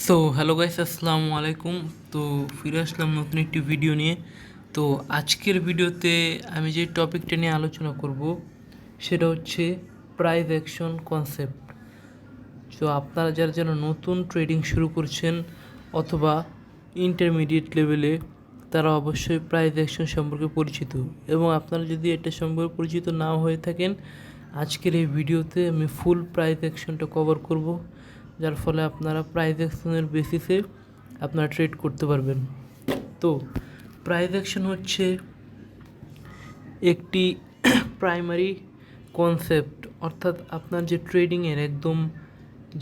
So hello guys, আসসালামু আলাইকুম। তো ফিরে আসলাম নতুন একটি ভিডিও নিয়ে। তো আজকের ভিডিওতে আমি যে টপিকটা নিয়ে আলোচনা করব সেটা হচ্ছে প্রাইস অ্যাকশন কনসেপ্ট। তো আপনারা যারা যারা নতুন ট্রেডিং শুরু করছেন অথবা ইন্টারমিডিয়েট লেভেলে, তারা অবশ্যই প্রাইস অ্যাকশন সম্পর্কে পরিচিত। এবং আপনারা যদি এটা সম্পর্কে পরিচিত নাও হয়ে থাকেন, আজকের এই ভিডিওতে আমি ফুল প্রাইস অ্যাকশনটা কভার করব, যার ফলে আপনারা প্রাইস অ্যাকশনের বেসিসে আপনারা ট্রেড করতে পারবেন। তো প্রাইস অ্যাকশন হচ্ছে একটি প্রাইমারি কনসেপ্ট, অর্থাৎ আপনার যে ট্রেডিংয়ের একদম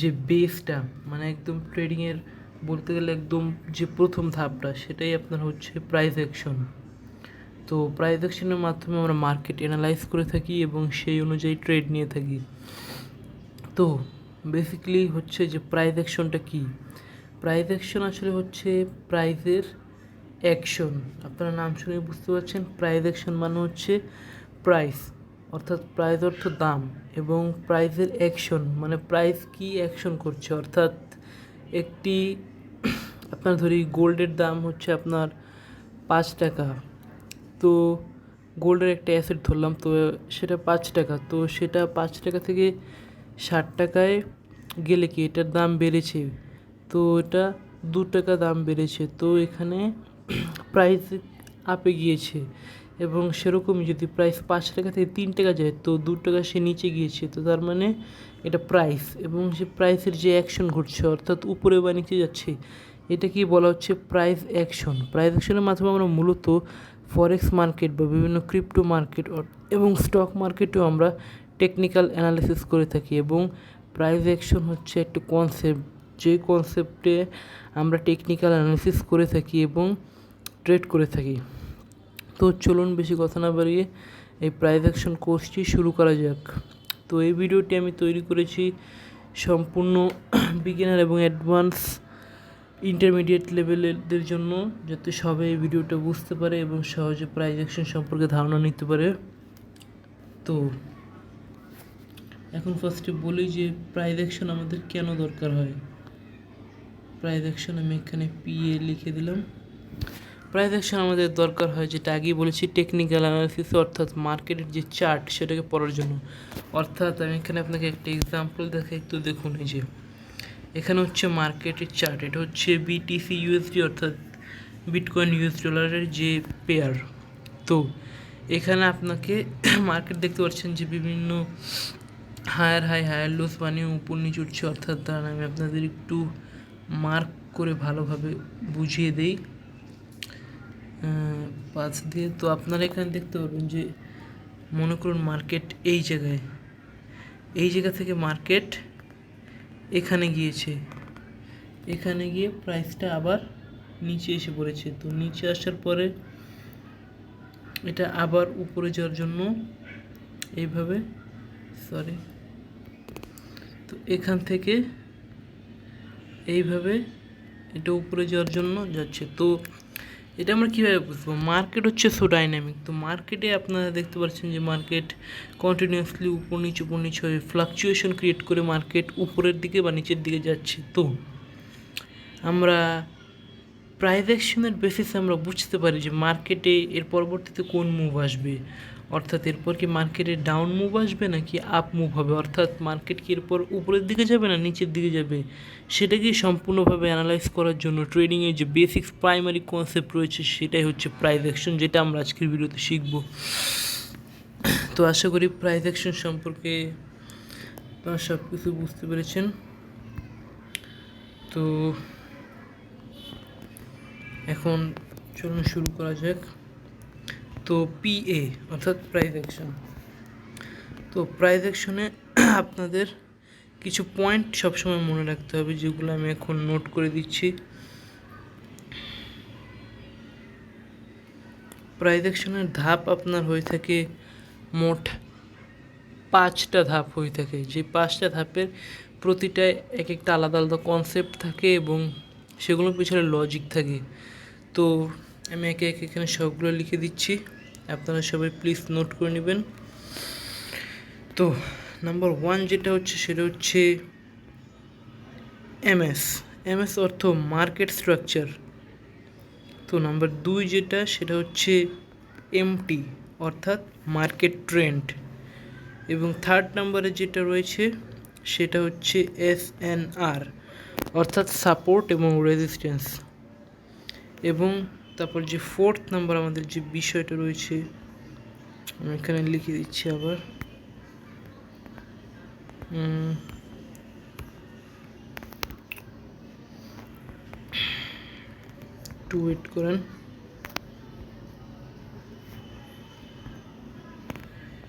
যে বেসটা, মানে একদম ট্রেডিংয়ের বলতে গেলে একদম যে প্রথম ধাপটা, সেটাই আপনার হচ্ছে প্রাইস অ্যাকশন। তো প্রাইস অ্যাকশনের মাধ্যমে আমরা মার্কেট অ্যানালাইজ করে থাকি এবং সেই অনুযায়ী ট্রেড নিয়ে থাকি। তো বেসিক্যালি হচ্ছে যে প্রাইস অ্যাকশনটা কী? প্রাইস অ্যাকশন আসলে হচ্ছে প্রাইজের অ্যাকশন। আপনারা নাম শুনে বুঝতে পারছেন, প্রাইস অ্যাকশন মানে হচ্ছে প্রাইস, অর্থাৎ প্রাইস অর্থ দাম, এবং প্রাইজের অ্যাকশন মানে প্রাইস কি অ্যাকশন করছে। অর্থাৎ একটি আপনার ধরি গোল্ডের দাম হচ্ছে আপনার 5 টাকা। তো গোল্ডের একটা অ্যাসেট ধরলাম, তো সেটা 5 টাকা। তো সেটা 5 টাকা থেকে 60 টাকায় গেলে কি এটার দাম বেড়েছে, তো এটা 2 টাকা দাম বেড়েছে। তো এখানে প্রাইস আপে গিয়েছে। এবং সেরকমই যদি প্রাইস 5 টাকা থেকে 3 টাকা যায়, তো 2 টাকা সে নিচে গিয়েছে। তো তার মানে এটা প্রাইস, এবং সে প্রাইসের যে অ্যাকশন ঘটছে অর্থাৎ উপরে বা নিচে যাচ্ছে, এটা কি বলা হচ্ছে প্রাইস অ্যাকশন। প্রাইস অ্যাকশনের মাধ্যমে আমরা মূলত ফরেক্স মার্কেট বা বিভিন্ন ক্রিপ্টো মার্কেট এবং স্টক মার্কেটেও আমরা টেকনিক্যাল অ্যানালিসিস করে থাকি। এবং প্রাইস অ্যাকশন হচ্ছে একটা কনসেপ্ট, যে কনসেপ্টে আমরা টেকনিক্যাল অ্যানালিসিস করে থাকি এবং ট্রেড করে থাকি। তো চলুন বেশি কথা না বাড়িয়ে এই প্রাইস অ্যাকশন কোর্সটি শুরু করা যাক। তো এই ভিডিওটি আমি তৈরি করেছি সম্পূর্ণ বিগিনার এবং অ্যাডভান্স ইন্টারমিডিয়েট লেভেলের জন্য, যাতে সবাই এই ভিডিওটা বুঝতে পারে এবং সহজে প্রাইস অ্যাকশন সম্পর্কে ধারণা নিতে পারে। তো এখন ফার্স্টে বলি যে প্রাইস অ্যাকশন আমাদের কেন দরকার হয়। প্রাইস অ্যাকশন আমি এখানে পিএ লিখে দিলাম। প্রাইস অ্যাকশন আমাদের দরকার হয়, যেটা আগেই বলেছি, টেকনিক্যাল অ্যানালিসিস, অর্থাৎ মার্কেটের যে চার্ট সেটাকে পড়ার জন্য। অর্থাৎ আমি এখানে আপনাকে একটা এক্সাম্পল দেখাই, তো দেখুন এই যে এখানে হচ্ছে মার্কেটের চার্ট, এটা হচ্ছে বিটিসি ইউএসডি অর্থাৎ বিটকয়েন ইউএস ডলারের যে পেয়ার। তো এখানে আপনাকে মার্কেট দেখতে পাচ্ছেন যে বিভিন্ন হায়ার হাই হায়ার লোস বানিয়ে উপর নিচে উঠছে। অর্থাৎ দাঁড়ান আমি আপনাদের একটু মার্ক করে ভালোভাবে বুঝিয়ে দেই 5 দিয়ে। তো আপনারা এখানে দেখতে পারবেন যে মনে করুন মার্কেট এই জায়গা থেকে মার্কেট এখানে গিয়েছে, এখানে গিয়ে প্রাইসটা আবার নিচে এসে পড়েছে। তো নিচে আসার পরে এটা আবার উপরে যাওয়ার জন্য এইভাবে, তো এখান থেকে এইভাবে এটা উপরে যাওয়ার জন্য যাচ্ছে। তো এটা আমরা কীভাবে বুঝবো? মার্কেট হচ্ছে সো ডাইনামিক। তো মার্কেটে আপনারা দেখতে পাচ্ছেন যে মার্কেট কন্টিনিউয়াসলি উপর নিচে হয়ে ফ্লাকচুয়েশন ক্রিয়েট করে মার্কেট উপরের দিকে বা নিচের দিকে যাচ্ছে। তো আমরা প্রাইস অ্যাকশনের বেসিসে আমরা বুঝতে পারি যে মার্কেটে এর পরবর্তীতে কোন মুভ আসবে। অর্থাৎ এরপর কি মার্কেটে ডাউন মুভ আসবে নাকি আপ মুভ হবে, অর্থাৎ মার্কেট কি এরপর উপরের দিকে যাবে না নিচের দিকে যাবে, সেটাকে সম্পূর্ণভাবে অ্যানালাইজ করার জন্য ট্রেডিংয়ের যে বেসিক্স প্রাইমারি কনসেপ্ট রয়েছে সেটাই হচ্ছে প্রাইস অ্যাকশন, যেটা আমরা আজকের ভিডিওতে শিখব। তো আশা করি প্রাইস অ্যাকশন সম্পর্কে আপনারা সব কিছু বুঝতে পেরেছেন। তো এখন চলুন শুরু করা যাক। তো পিএ অর্থাৎ প্রাইস অ্যাকশন। তো প্রাইস অ্যাকশনে আপনাদের কিছু পয়েন্ট সবসময় মনে রাখতে হবে, যেগুলো আমি এখন নোট করে দিচ্ছি। প্রাইস অ্যাকশনের ধাপ আপনার হয়ে থাকে মোট 5টা ধাপ হয়ে থাকে, যে 5টা ধাপের প্রতিটায় এক একটা আলাদা আলাদা কনসেপ্ট থাকে এবং সেগুলোর পিছনে লজিক থাকে। তো আমি একে একে এখানে সবগুলো লিখে দিচ্ছি, আপনারা সবাই প্লিজ নোট করে নেবেন। তো নাম্বার 1 যেটা হচ্ছে সেটা হচ্ছে এমএস। এমএস অর্থ মার্কেট স্ট্রাকচার। তো নাম্বার 2 যেটা সেটা হচ্ছে এমটি অর্থাৎ মার্কেট ট্রেন্ড। এবং থার্ড নাম্বারে যেটা রয়েছে সেটা হচ্ছে এসএনআর অর্থাৎ সাপোর্ট এবং রেজিস্ট্যান্স। এবং তারপর যে ফোর্থ নাম্বার আমাদের যে বিষয়টা রয়েছে আমি এখানে লিখে দিচ্ছি আবার, একটু ওয়েট করেন।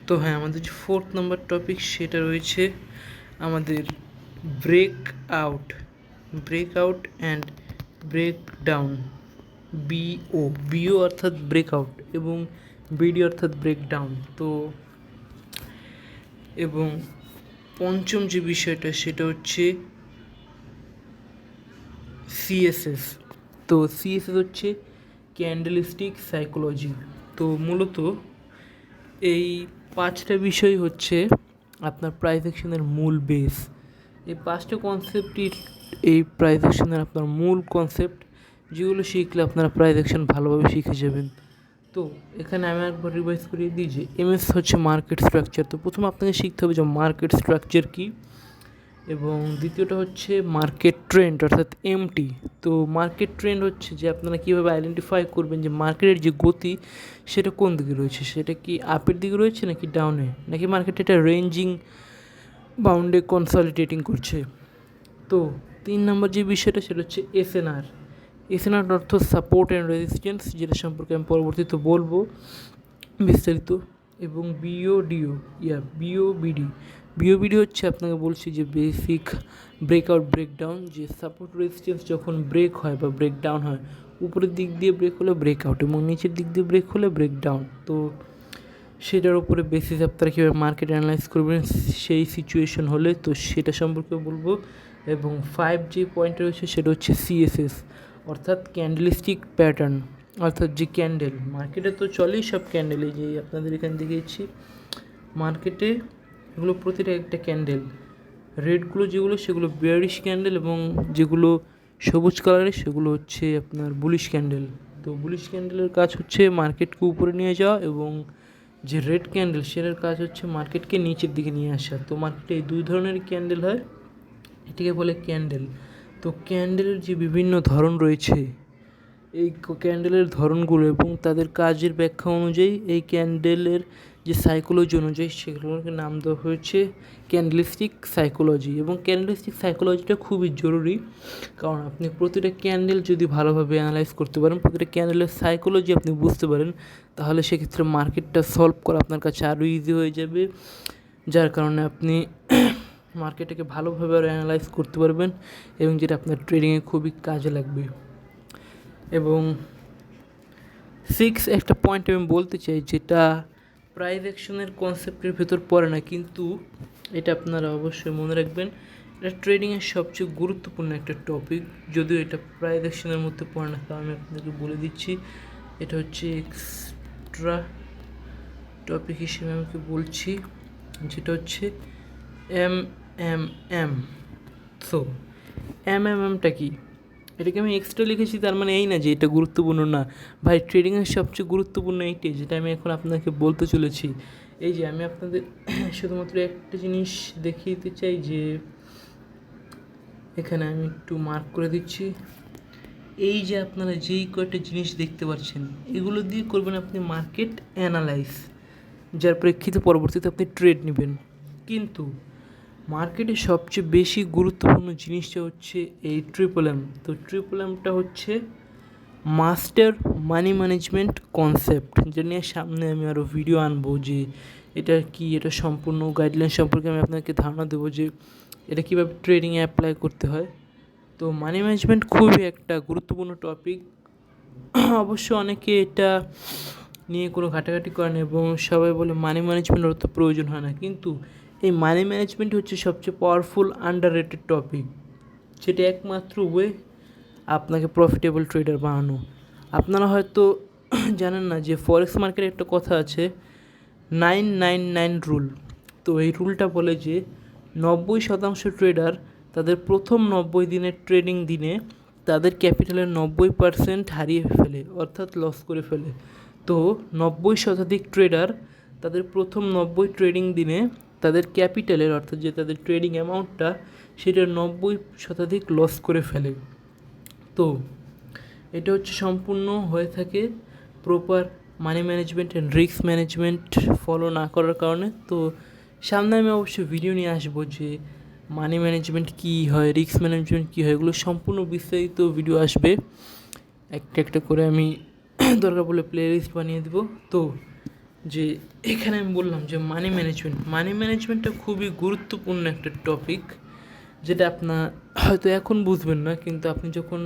তো হ্যাঁ, আমাদের যে ফোর্থ নাম্বার টপিক সেটা রয়েছে আমাদের ব্রেকআউট অ্যান্ড ব্রেকডাউন। বিও অর্থাৎ ব্রেকআউট এবং বিডি অর্থাৎ ব্রেকডাউন। তো এবং পঞ্চম যে বিষয়টা সেটা হচ্ছে সিএসএস। তো সিএসএস হচ্ছে ক্যান্ডেলস্টিক সাইকোলজি। তো মূলত এই 5টা বিষয় হচ্ছে আপনার প্রাইস অ্যাকশনের মূল বেস। এই 5টা কনসেপ্টই এই প্রাইস অ্যাকশনের আপনার মূল কনসেপ্ট, যেগুলো শিখলে আপনারা প্রাইস অ্যাকশন ভালোভাবে শিখে যাবেন। তো এখানে আমি একবার রিভাইজ করিয়ে দিই যে এমএস হচ্ছে মার্কেট স্ট্রাকচার। তো প্রথমে আপনাকে শিখতে হবে যে মার্কেট স্ট্রাকচার কী, এবং দ্বিতীয়টা হচ্ছে মার্কেট ট্রেন্ড অর্থাৎ এমটি। তো মার্কেট ট্রেন্ড হচ্ছে যে আপনারা কীভাবে আইডেন্টিফাই করবেন যে মার্কেটের যে গতি সেটা কোন দিকে রয়েছে, সেটা কি আপের দিকে রয়েছে নাকি ডাউনে, নাকি মার্কেট এটা রেঞ্জিং বাউন্ডে কনসলিডেটিং করছে। তো 3 নম্বর যে বিষয়টা সেটা হচ্ছে এসএনআর অর্থ সাপোর্ট অ্যান্ড রেজিস্ট্যান্স, যেটা সম্পর্কে আমি পরবর্তীতে বলবো বিস্তারিত। এবং বিওবিডি হচ্ছে আপনাকে বলছি যে বেসিক ব্রেকআউট ব্রেকডাউন, যে সাপোর্ট রেজিস্ট্যান্স যখন ব্রেক হয় বা ব্রেকডাউন হয়, উপরের দিক দিয়ে ব্রেক হলে ব্রেকআউট এবং নিচের দিক দিয়ে ব্রেক হলে ব্রেকডাউন। তো সেটার উপরে বেসিস আপনারা কীভাবে মার্কেট অ্যানালাইজ করবেন সেই সিচুয়েশন হলে, তো সেটা সম্পর্কে বলবো। এবং 5 যে পয়েন্ট রয়েছে সেটা হচ্ছে সিএসএস অর্থাৎ ক্যান্ডেলস্টিক প্যাটার্ন, অর্থাৎ যে ক্যান্ডেল মার্কেটে তো চলেই সব ক্যান্ডেল, এই যে আপনাদের এখানে দেখিয়েছি মার্কেটে এগুলো প্রতিটা একটা ক্যান্ডেল। রেডগুলো যেগুলো সেগুলো বেয়ারিশ ক্যান্ডেল, এবং যেগুলো সবুজ কালারের সেগুলো হচ্ছে আপনার বুলিশ ক্যান্ডেল। তো বুলিশ ক্যান্ডেলের কাজ হচ্ছে মার্কেটকে উপরে নিয়ে যাওয়া, এবং যে রেড ক্যান্ডেল সেটার কাজ হচ্ছে মার্কেটকে নিচের দিকে নিয়ে আসা। তো মার্কেটে এই 2 ধরনের ক্যান্ডেল হয়, এটিকে বলে ক্যান্ডেল। তো ক্যান্ডেলের যে বিভিন্ন ধরন রয়েছে, এই ক্যান্ডেলের ধরনগুলো এবং তাদের কাজের ব্যাখ্যা অনুযায়ী এই ক্যান্ডেলের যে সাইকোলজি অনুযায়ী সেগুলোকে নাম দেওয়া হয়েছে ক্যান্ডেলস্টিক সাইকোলজি। এবং ক্যান্ডেলস্টিক সাইকোলজিটা খুবই জরুরি, কারণ আপনি প্রতিটা ক্যান্ডেল যদি ভালোভাবে অ্যানালাইজ করতে পারেন, প্রতিটা ক্যান্ডেলের সাইকোলজি আপনি বুঝতে পারেন, তাহলে সেক্ষেত্রে মার্কেটটা সলভ করা আপনার কাছে আরও ইজি হয়ে যাবে, যার কারণে আপনি মার্কেটটাকে ভালোভাবে আরও অ্যানালাইজ করতে পারবেন, এবং যেটা আপনার ট্রেডিংয়ে খুবই কাজে লাগবে। এবং 6 একটা পয়েন্ট আমি বলতে চাই, যেটা প্রাইস অ্যাকশনের কনসেপ্টের ভেতর পড়ে না, কিন্তু এটা আপনারা অবশ্যই মনে রাখবেন, এটা ট্রেডিংয়ের সবচেয়ে গুরুত্বপূর্ণ একটা টপিক। যদিও এটা প্রাইস অ্যাকশনের মধ্যে পড়ে না, তা আমি আপনাকে বলে দিচ্ছি, এটা হচ্ছে এক্সট্রা টপিক হিসেবে আমাকে বলছি, যেটা হচ্ছে এমএমএম। সো এমএমএমটা কি, এটাকে আমি এক্সট্রা লিখেছি তার মানে এই না যে এটা গুরুত্বপূর্ণ না। ভাই, ট্রেডিংয়ের সবচেয়ে গুরুত্বপূর্ণ এইটাই, যেটা আমি এখন আপনাকে বলতে চলেছি। এই যে আমি আপনাদের শুধুমাত্র একটা জিনিস দেখিয়ে দিতে চাই, যে এখানে আমি একটু মার্ক করে দিচ্ছি, এই যে আপনারা যেই কয়টা জিনিস দেখতে পাচ্ছেন এগুলো দিয়ে করবেন আপনি মার্কেট অ্যানালাইজ, যার প্রেক্ষিতে পরবর্তীতে আপনি ট্রেড নেবেন। কিন্তু মার্কেটে সবচেয়ে বেশি গুরুত্বপূর্ণ জিনিসটা হচ্ছে এই ট্রিপল-এম। তো ট্রিপল-এমটা হচ্ছে মাস্টার মানি ম্যানেজমেন্ট কনসেপ্ট, যেটা নিয়ে সামনে আমি আরও ভিডিও আনবো, যে এটা কি, এটা সম্পূর্ণ গাইডলাইন সম্পর্কে আমি আপনাকে ধারণা দেবো যে এটা কীভাবে ট্রেডিংয়ে অ্যাপ্লাই করতে হয়। তো মানি ম্যানেজমেন্ট খুবই একটা গুরুত্বপূর্ণ টপিক। অবশ্য অনেকে এটা নিয়ে কোনো ঘাটাঘাটি করেন এবং সবাই বলে মানি ম্যানেজমেন্টের অত প্রয়োজন হয় না, কিন্তু এই মানি ম্যানেজমেন্ট হচ্ছে সবচেয়ে পাওয়ারফুল আন্ডাররেটেড টপিক, যেটা একমাত্র ওয়ে আপনাকে প্রফিটেবল ট্রেডার বানানো। আপনারা হয়তো জানেন না যে ফরেক্স মার্কেটে একটা কথা আছে 999 রুল। তো এই রুলটা বলে যে 90% ট্রেডার তাদের প্রথম 90 দিনের ট্রেডিং দিনে তাদের ক্যাপিটালের 90% হারিয়ে ফেলে, অর্থাৎ লস করে ফেলে। তো 90% ট্রেডার তাদের প্রথম 90 ট্রেডিং দিনে তাদের ক্যাপিটালের, অর্থাৎ যে তাদের ট্রেডিং অ্যামাউন্টটা, সেটা 90% লস করে ফেলে। তো এটা হচ্ছে সম্পূর্ণ হয়ে থাকে proper money management and risk management follow না করার কারণে। তো সামনে আমি অবশ্যই ভিডিও নিয়ে আসবো যে মানি ম্যানেজমেন্ট কী হয়, রিস্ক ম্যানেজমেন্ট কী হয়, এগুলো সম্পূর্ণ বিস্তারিত ভিডিও আসবে। একটা একটা করে আমি দরকার পড়লে প্লে লিস্ট বানিয়ে দেবো। তো যে এখানে আমি বললাম যে মানি ম্যানেজমেন্টটা খুবই গুরুত্বপূর্ণ একটা টপিক, যেটা আপনার হয়তো এখন বুঝবেন না, কিন্তু আপনি যখন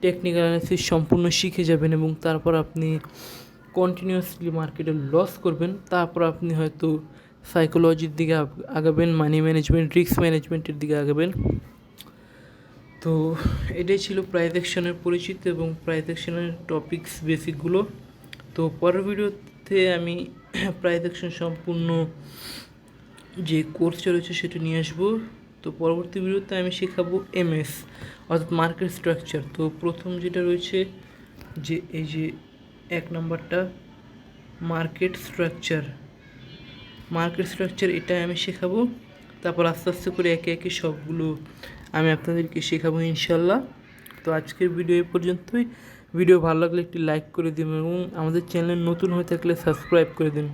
টেকনিক্যাল অ্যানালিসিস সম্পূর্ণ শিখে যাবেন এবং তারপর আপনি কন্টিনিউয়াসলি মার্কেটে লস করবেন, তারপর আপনি হয়তো সাইকোলজির দিকে আগাবেন, মানি ম্যানেজমেন্ট, রিস্ক ম্যানেজমেন্টের দিকে আগাবেন। তো এটাই ছিল প্রাইস অ্যাকশনের পরিচিত এবং প্রাইস অ্যাকশনের টপিকস বেসিকগুলো। তো পরের ভিডিওতে আমি প্রাইস অ্যাকশন সম্পূর্ণ যে কোর্সটা রয়েছে সেটা নিয়ে আসবো। তো পরবর্তী ভিডিওতে আমি শেখাবো এমএস, অর্থাৎ মার্কেট স্ট্রাকচার। তো প্রথম যেটা রয়েছে যে এই যে 1 নম্বরটা মার্কেট স্ট্রাকচার, এটা আমি শেখাবো। তারপর আস্তে আস্তে করে একে একে সবগুলো আমি আপনাদেরকে শেখাবো ইনশাল্লাহ। তো আজকের ভিডিও এই পর্যন্তই। ভিডিও ভালো লাগলে একটি লাইক করে দিন এবং আমাদের চ্যানেল নতুন হয়ে থাকলে সাবস্ক্রাইব করে দিন।